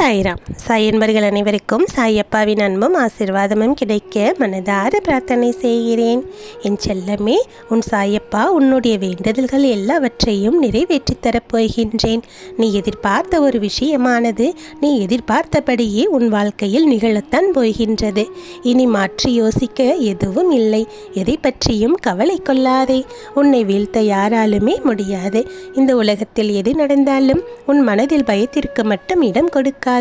சாய்ராம். சாய் என்பர்கள் அனைவருக்கும் சாயப்பாவின் அன்பும் ஆசீர்வாதமும் கிடைக்க மனதார பிரார்த்தனை செய்கிறேன். என் செல்லமே, உன் சாயப்பா உன்னுடைய வேண்டுதல்கள் எல்லாவற்றையும் நிறைவேற்றி தரப்போகின்றேன். நீ எதிர்பார்த்த ஒரு விஷயமானது நீ எதிர்பார்த்தபடியே உன் வாழ்க்கையில் நிகழத்தான் போகின்றது. இனி மாற்றி யோசிக்க எதுவும் இல்லை. எதை பற்றியும் கவலை கொள்ளாதே. உன்னை வீழ்த்த யாராலுமே முடியாது. இந்த உலகத்தில் எது நடந்தாலும் உன் மனதில் பயத்திற்கு மட்டும் இடம் கொடுக்காதே.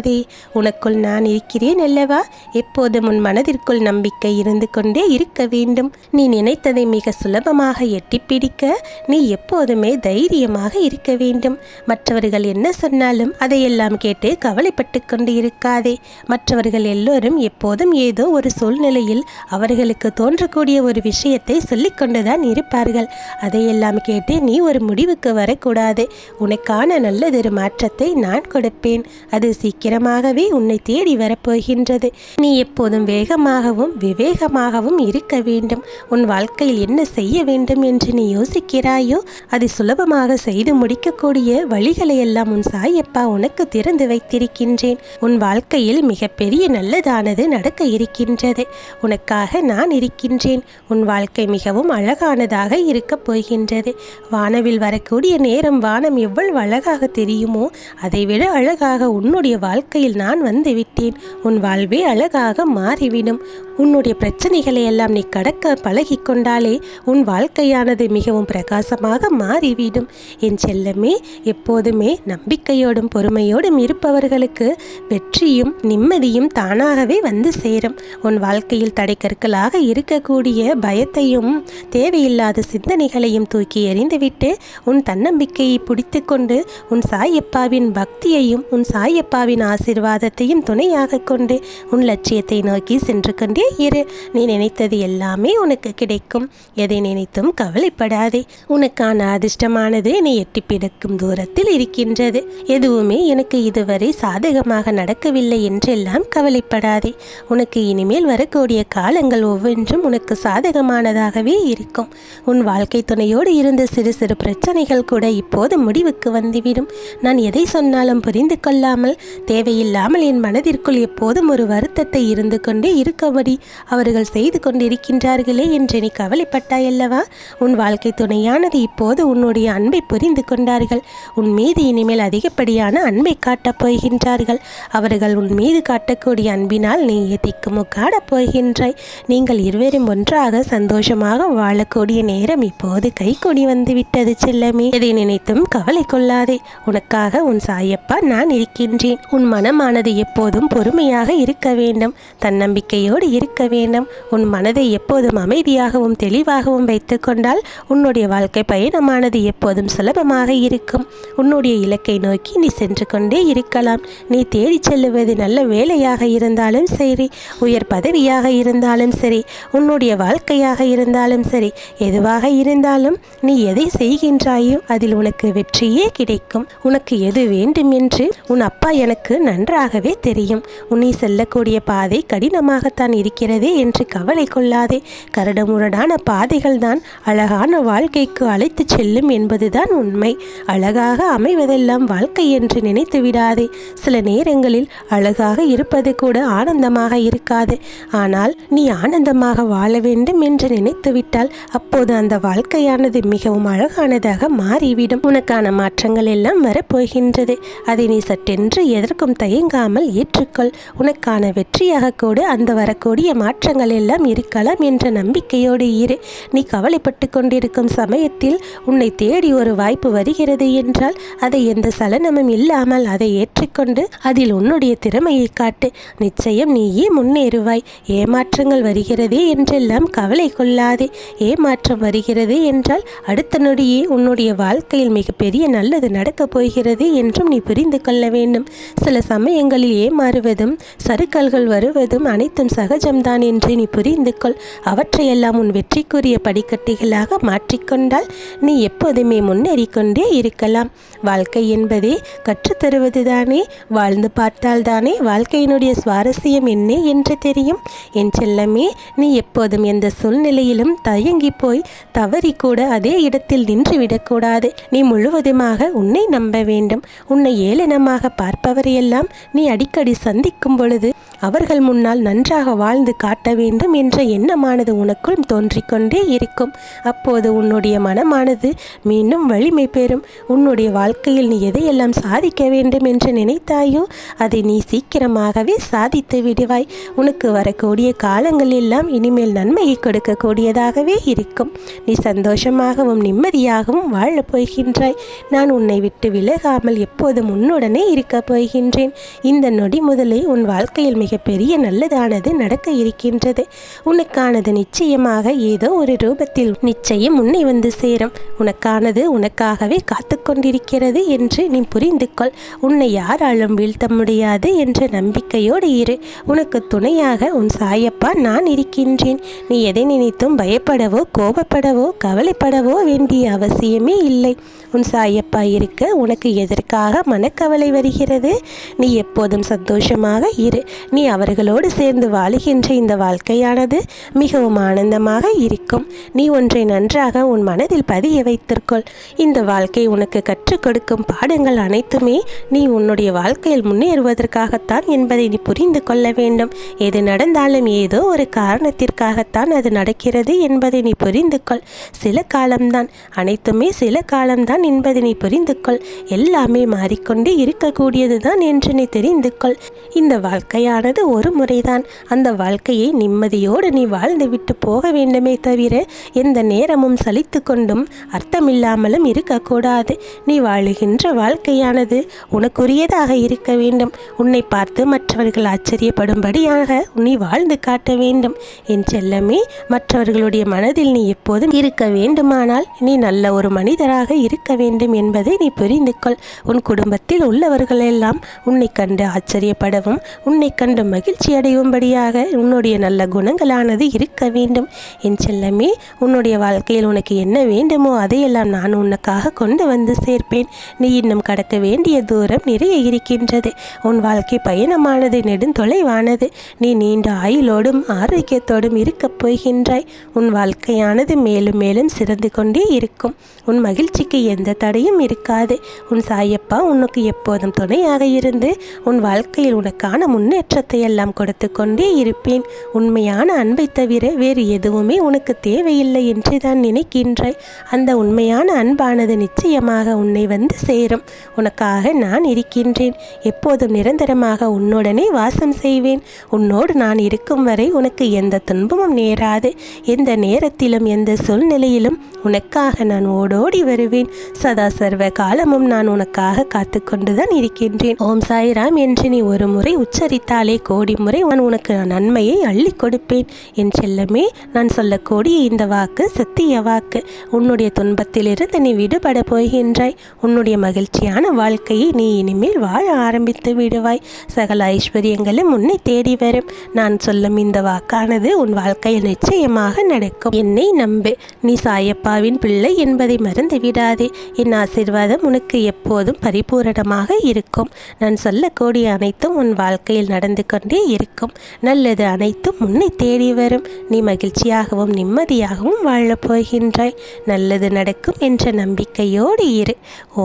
உனக்குள் நான் இருக்கிறேன் அல்லவா? எப்போதும் உன் மனதிற்குள் நம்பிக்கை இருந்து கொண்டே இருக்க வேண்டும். நீ நினைத்ததை மிக சுலபமாக எட்டிப்பிடிக்க நீ எப்போதுமே தைரியமாக இருக்க வேண்டும். மற்றவர்கள் என்ன சொன்னாலும் அதையெல்லாம் கேட்டு கவலைப்பட்டு கொண்டு இருக்காதே. மற்றவர்கள் எல்லோரும் எப்போதும் ஏதோ ஒரு சூழ்நிலையில் அவர்களுக்கு தோன்றக்கூடிய ஒரு விஷயத்தை சொல்லிக்கொண்டுதான் இருப்பார்கள். அதையெல்லாம் கேட்டு நீ ஒரு முடிவுக்கு வரக்கூடாது. உனக்கான நல்லதொரு மாற்றத்தை நான் கொடுப்பேன். அது சீக்கிரமாகவே உன்னை தேடி வரப்போகின்றது. நீ எப்போதும் வேகமாகவும் விவேகமாகவும் இருக்க வேண்டும். உன் வாழ்க்கையில் என்ன செய்ய வேண்டும் என்று நீ யோசிக்கிறாயோ அதை சுலபமாக செய்து முடிக்கக்கூடிய வழிகளை எல்லாம் உன் சாயப்பா உனக்கு திறந்து வைத்திருக்கின்றேன். உன் வாழ்க்கையில் மிகப்பெரிய நல்லதானது நடக்க இருக்கின்றது. உனக்காக நான் இருக்கின்றேன். உன் வாழ்க்கை மிகவும் அழகானதாக இருக்கப் போகின்றது. வானவில் வரக்கூடிய நேரம் வானம் எவ்வளவு அழகாக தெரியுமோ அதைவிட அழகாக உன்னுடைய வாழ்க்கையில் நான் வந்துவிட்டேன். உன் வாழ்வே அழகாக மாறிவிடும். உன்னுடைய பிரச்சனைகளை எல்லாம் நீ கடக்க பழகி கொண்டாலே உன் வாழ்க்கையானது மிகவும் பிரகாசமாக மாறிவிடும். என் செல்லமே, எப்போதுமே நம்பிக்கையோடும் பொறுமையோடும் இருப்பவர்களுக்கு வெற்றியும் நிம்மதியும் தானாகவே வந்து சேரும். உன் வாழ்க்கையில் தடைக்கற்களாக இருக்கக்கூடிய பயத்தையும் தேவையில்லாத சிந்தனைகளையும் தூக்கி எறிந்துவிட்டு உன் தன்னம்பிக்கையை பிடித்து கொண்டு உன் சாயப்பாவின் பக்தியையும் உன் சாயப்பாவின் ஆசீர்வாதத்தையும் துணையாக கொண்டு உன் லட்சியத்தை நோக்கி சென்று கொண்டே இரு. நீ நினைத்தது எல்லாமே உனக்கு கிடைக்கும். எதை நினைத்தும் கவலைப்படாதே. உனக்கான அதிர்ஷ்டமானது நீ எட்டி பிடிக்கும் தூரத்தில் இருக்கின்றது. எதுவுமே எனக்கு இதுவரை சாதகமாக நடக்கவில்லை என்றெல்லாம் கவலைப்படாதே. உனக்கு இனிமேல் வரக்கூடிய காலங்கள் ஒவ்வொன்றும் உனக்கு சாதகமானதாகவே இருக்கும். உன் வாழ்க்கை துணையோடு இருந்த சிறு சிறு பிரச்சனைகள் கூட இப்போது முடிவுக்கு வந்துவிடும். நான் எதை சொன்னாலும் புரிந்து கொள்ளாமல் தேவையில்லாமல் என் மனதிற்குள் எப்போதும் ஒரு வருத்தத்தை இருந்து கொண்டே இருக்கும்படி அவர்கள் செய்து கொண்டிருக்கின்றார்களே என்று நீ கவலைப்பட்டாயல்லவா? உன் வாழ்க்கை துணையானது இப்போது உன்னுடைய அன்பை புரிந்து கொண்டார்கள். உன் மீது இனிமேல் அதிகப்படியான அன்பை காட்டப் போகின்றார்கள். அவர்கள் உன் மீது காட்டக்கூடிய அன்பினால் நீ திக்குமுக்காடப் போகின்றாய். நீங்கள் இருவரும் ஒன்றாக சந்தோஷமாக வாழக்கூடிய நேரம் இப்போது கைகூடி வந்துவிட்டது செல்லமே. எதை நினைத்தும் கவலை கொள்ளாதே. உனக்காக உன் சாயப்பா நான் இருக்கின்றேன். உன் மனமானது எப்போதும் பொறுமையாக இருக்க வேண்டும். தன்னம்பிக்கையோடு இருக்க வேண்டும். உன் மனதை எப்போதும் அமைதியாகவும் தெளிவாகவும் வைத்து கொண்டால் உன்னுடைய வாழ்க்கை பயணமானது எப்போதும் சுலபமாக இருக்கும். உன்னுடைய இலக்கை நோக்கி நீ சென்று கொண்டே இருக்கலாம். நீ தேடி செல்லுவது நல்ல வேலையாக இருந்தாலும் சரி, உயர் பதவியாக இருந்தாலும் சரி, உன்னுடைய வாழ்க்கையாக இருந்தாலும் சரி, எதுவாக இருந்தாலும் நீ எதை செய்கின்றாயோ அதில் உனக்கு வெற்றியே கிடைக்கும். உனக்கு எது வேண்டும் என்று உன் அப்பா எனக்கு நன்றாகவே தெரியும். உன்னை செல்லக்கூடிய பாதை கடினமாகத்தான் இருக்கிறதே என்று கவலை கொள்ளாதே. கரடுமுரடான பாதைகள் தான் அழகான வாழ்க்கைக்கு அழைத்து செல்லும் என்பதுதான் உண்மை. அழகாக அமைவதெல்லாம் வாழ்க்கை என்று நினைத்து விடாதே. சில நேரங்களில் அழகாக இருப்பது கூட ஆனந்தமாக இருக்காது. ஆனால் நீ ஆனந்தமாக வாழ வேண்டும் என்று நினைத்துவிட்டால் அப்போது அந்த வாழ்க்கையானது மிகவும் அழகானதாக மாறிவிடும். உனக்கான மாற்றங்கள் எல்லாம் வரப்போகின்றது. அதை நீ சட்டென்று எதற்கும் தயங்காமல் ஏற்றுக்கொள். உனக்கான வெற்றியாக கூட அந்த வரக்கூடிய மாற்றங்கள் எல்லாம் இருக்கலாம் என்ற நம்பிக்கையோடு இரு. நீ கவலைப்பட்டு கொண்டிருக்கும் சமயத்தில் உன்னை தேடி ஒரு வாய்ப்பு வருகிறது என்றால் அதை எந்த சலனமும் இல்லாமல் அதை ஏற்றுக்கொண்டு அதில் உன்னுடைய திறமையை காட்டு. நிச்சயம் நீயே முன்னேறுவாய். ஏமாற்றங்கள் வருகிறதே என்றெல்லாம் கவலை கொள்ளாதே. ஏமாற்றம் வருகிறது என்றால் அடுத்த நொடியே உன்னுடைய வாழ்க்கையில் மிகப்பெரிய நல்லது நடக்கப் போகிறது என்றும் நீ புரிந்து கொள்ள வேண்டும். சில சமயங்களில் ஏமாறுவதும் சறுக்கல்கள் வருவதும் அனைத்தும் சகஜம்தான் என்று நீ புரிந்து கொள். அவற்றையெல்லாம் உன் வெற்றிக்குரிய படிக்கட்டுகளாக மாற்றிக்கொண்டால் நீ எப்போதுமே முன்னேறிக்கொண்டே இருக்கலாம். வாழ்க்கை என்பதே கற்றுத்தருவதுதானே. வாழ்ந்து பார்த்தால்தானே வாழ்க்கையினுடைய சுவாரஸ்யம் என்ன என்று தெரியும். என் செல்லமே, நீ எப்போதும் எந்த சூழ்நிலையிலும் தயங்கி போய் தவறி கூட அதே இடத்தில் நின்று விடக்கூடாது. நீ முழுவதுமாக உன்னை நம்ப வேண்டும். உன்னை ஏளனமாக பார்ப்பவர் எல்லாம் நீ அடிக்கடி சந்திக்கும் பொழுது அவர்கள் முன்னால் நன்றாக வாழ்ந்து காட்ட வேண்டும் என்ற எண்ணமானது உனக்குள் தோன்றிக்கொண்டே இருக்கும். அப்போது உன்னுடைய மனமானது மீண்டும் வலிமை பெறும். உன்னுடைய வாழ்க்கையில் நீ எதையெல்லாம் சாதிக்க வேண்டும் என்று நினைத்தாயோ அதை நீ சீக்கிரமாகவே சாதித்து விடுவாய். உனக்கு வரக்கூடிய காலங்கள் எல்லாம் இனிமேல் நன்மையை கொடுக்கக்கூடியதாகவே இருக்கும். நீ சந்தோஷமாகவும் நிம்மதியாகவும் வாழப் போகின்றாய். நான் உன்னை விட்டு விலகாமல் எப்போதும் உன்னுடனே இருக்கப் போகின்றேன். இந்த நொடி முதலே உன் வாழ்க்கையில் மிகப்பெரிய நல்லதானது நடக்க இருக்கின்றது. உனக்கானது நிச்சயமாக ஏதோ ஒரு ரூபத்தில் நிச்சயம் உன்னை வந்து சேரும். உனக்கானது உனக்காகவே காத்து கொண்டிருக்கிறது என்று நீ புரிந்து கொள். உன்னை யாராலும் வீழ்த்த முடியாது என்ற நம்பிக்கையோடு இரு. உனக்கு துணையாக உன் சாயப்பா நான் இருக்கின்றேன். நீ எதை நினைத்தும் பயப்படவோ கோபப்படவோ கவலைப்படவோ வேண்டிய அவசியமே இல்லை. உன் சாயப்பா இருக்க உனக்கு எதற்காக மனக்கவலை வருகிறது? நீ எப்போதும் சந்தோஷமாக இரு. நீ அவர்களோடு சேர்ந்து வாழுகின்ற இந்த வாழ்க்கையானது மிகவும் ஆனந்தமாக இருக்கும். நீ ஒன்றை நன்றாக உன் மனதில் பதிய வைத்திருக்கொள். இந்த வாழ்க்கை உனக்கு கற்றுக் கொடுக்கும் பாடங்கள் அனைத்துமே நீ உன்னுடைய வாழ்க்கையில் முன்னேறுவதற்காகத்தான் என்பதை நீ புரிந்து கொள்ள வேண்டும். எது நடந்தாலும் ஏதோ ஒரு காரணத்திற்காகத்தான் அது நடக்கிறது என்பதை நீ புரிந்து கொள். சில காலம்தான், அனைத்துமே சில காலம்தான் என்பதை நீ புரிந்து கொள். எல்லாமே மாறிக்கொண்டே இருக்கக்கூடியதுதான் என்று நீ தெரிந்து கொள். இந்த வாழ்க்கையானது ஒரு முறைதான். அந்த வாழ்க்கையை நிம்மதியோடு நீ வாழ்ந்து விட்டு போக வேண்டுமே தவிர எந்த நேரமும் சலித்து கொண்டும் அர்த்தமில்லாமலும் இருக்கக்கூடாது. நீ வாழுகின்ற வாழ்க்கையானது உனக்குரியதாக இருக்க வேண்டும். உன்னை பார்த்து மற்றவர்கள் ஆச்சரியப்படும்படியாக நீ வாழ்ந்து காட்ட வேண்டும். என் செல்லமே, மற்றவர்களுடைய மனதில் நீ எப்போதும் இருக்க வேண்டுமானால் நீ நல்ல ஒரு மனிதராக இருக்க வேண்டும் என்பதை நீ புரிந்து கொள். உன் குடும்பத்தில் உள்ளவர்களெல்லாம் உன்னை கண்டு ஆச்சரியப்படவும் உன்னை கண்டு மகிழ்ச்சி அடையும்படியாக உன்னுடைய நல்ல குணங்களானது இருக்க வேண்டும். என் செல்லமே, உன்னுடைய வாழ்க்கையில் உனக்கு என்ன வேண்டுமோ அதையெல்லாம் நான் உனக்காக கொண்டு வந்து சேர்ப்பேன். நீ இன்னும் கடக்க வேண்டிய தூரம் நிறைய இருக்கின்றது. உன் வாழ்க்கை பயணமானது நெடுந்தொலைவானது. நீ நீண்ட ஆயுளோடும் ஆரோக்கியத்தோடும் இருக்கப் போகின்றாய். உன் வாழ்க்கையானது மேலும் மேலும் சிறந்து கொண்டே இருக்கும். உன் மகிழ்ச்சிக்கு எந்த தடையும் இருக்காது. உன் சாயப்பா உனக்கு எப்போதும் துணையாக இருந்து உன் வாழ்க்கையில் உனக்கான முன்னேற்றத்தை எல்லாம் கொடுத்து கொண்டே இருப்பேன். உண்மையான அன்பை தவிர வேறு எதுவுமே உனக்கு தேவையில்லை என்று தான் நினைக்கின்றாய். அந்த உண்மையான அன்பானது நிச்சயமாக உன்னை வந்து சேரும். உனக்காக நான் இருக்கின்றேன். எப்போதும் நிரந்தரமாக உன்னுடனே வாசம் செய்வேன். உன்னோடு நான் இருக்கும் வரை உனக்கு எந்த துன்பமும் நேராது. எந்த நேரத்திலும் எந்த சூழ்நிலையிலும் உனக்காக நான் ஓடோடி வருவேன். சதா சர்வ காலமும் நான் உனக்காக காத்து கொண்டுதான் இருக்கின்றேன். ஓம் சாய்ராம் என்று நீ ஒரு முறை உச்சரித்தாலே கோடி முறை நான் உனக்கு நன்மையை அள்ளி கொடுப்பேன். என் செல்லமே, நான் சொல்லக்கூடிய இந்த வாக்கு சத்திய வாக்கு. உன்னுடைய துன்பத்திலிருந்து நீ விடுபட போகின்றாய். உன்னுடைய மகிழ்ச்சியான வாழ்க்கையை நீ இனிமேல் வாழ ஆரம்பித்து விடுவாய். சகல ஐஸ்வர்யங்களும் உன்னை தேடி வரும். நான் சொல்லும் இந்த வாக்கானது உன் வாழ்க்கையில் நிச்சயமாக நடக்கும். என்னை நம்பு. நீ சாயப்பாவின் பிள்ளை என்பதை மறந்து விடாதே. என் ஆசீர்வாதம் உனக்கு எப்போதும் பரிபூரணமாக இருக்கும். நான் சொல்லக்கூடிய அனைத்தும் உன் வாழ்க்கையில் நடந்து கொண்டே இருக்கும். நல்லது அனைத்தும் உன்னை தேடி வரும். நீ மகிழ்ச்சியாகவும் நிம்மதியாகவும் வாழப் போகின்றாய். நல்லது நடக்கும் என்ற நம்பிக்கையோடு இரு.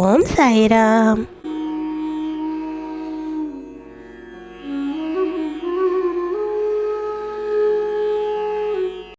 ஓம் சாய்ராம்.